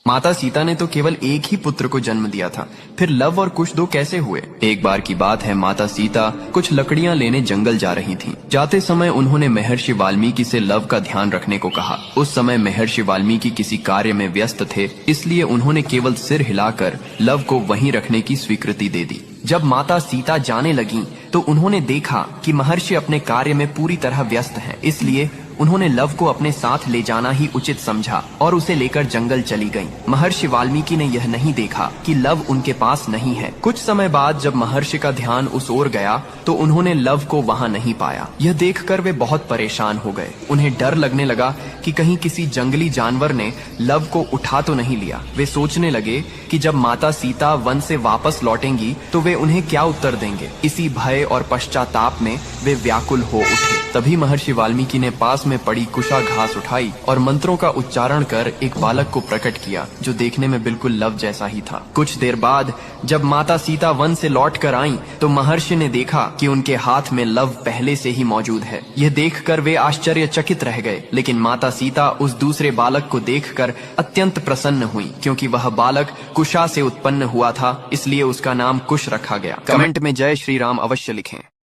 माता सीता ने तो केवल एक ही पुत्र को जन्म दिया था, फिर लव और कुश दो कैसे हुए? एक बार की बात है, माता सीता कुछ लकड़ियां लेने जंगल जा रही थीं। जाते समय उन्होंने महर्षि वाल्मीकि से लव का ध्यान रखने को कहा। उस समय महर्षि वाल्मीकि किसी कार्य में व्यस्त थे, इसलिए उन्होंने केवल सिर हिलाकर लव को वहीं रखने की स्वीकृति दे दी। जब माता सीता जाने लगी तो उन्होंने देखा कि महर्षि अपने कार्य में पूरी तरह व्यस्त हैं, इसलिए उन्होंने लव को अपने साथ ले जाना ही उचित समझा और उसे लेकर जंगल चली गईं। महर्षि वाल्मीकि ने यह नहीं देखा कि लव उनके पास नहीं है। कुछ समय बाद जब महर्षि का ध्यान उस ओर गया तो उन्होंने लव को वहां नहीं पाया। यह देखकर वे बहुत परेशान हो गए। उन्हें डर लगने लगा कि कहीं किसी जंगली जानवर ने लव को उठा तो नहीं लिया। वे सोचने लगे कि जब माता सीता वन से वापस लौटेंगी तो वे उन्हें क्या उत्तर देंगे। इसी भय और पश्चाताप में वे व्याकुल हो उठे। तभी महर्षि वाल्मीकि ने पास में पड़ी कुशा घास उठाई और मंत्रों का उच्चारण कर एक बालक को प्रकट किया, जो देखने में बिल्कुल लव जैसा ही था। कुछ देर बाद जब माता सीता वन से लौट कर आईं, तो महर्षि ने देखा कि उनके हाथ में लव पहले से ही मौजूद है। यह देखकर वे आश्चर्यचकित रह गए, लेकिन माता सीता उस दूसरे बालक को देखकर अत्यंत प्रसन्न हुई, क्योंकि वह बालक कुशा से उत्पन्न हुआ था, इसलिए उसका नाम कुश रखा गया। कमेंट में जय श्री राम अवश्य लिखें।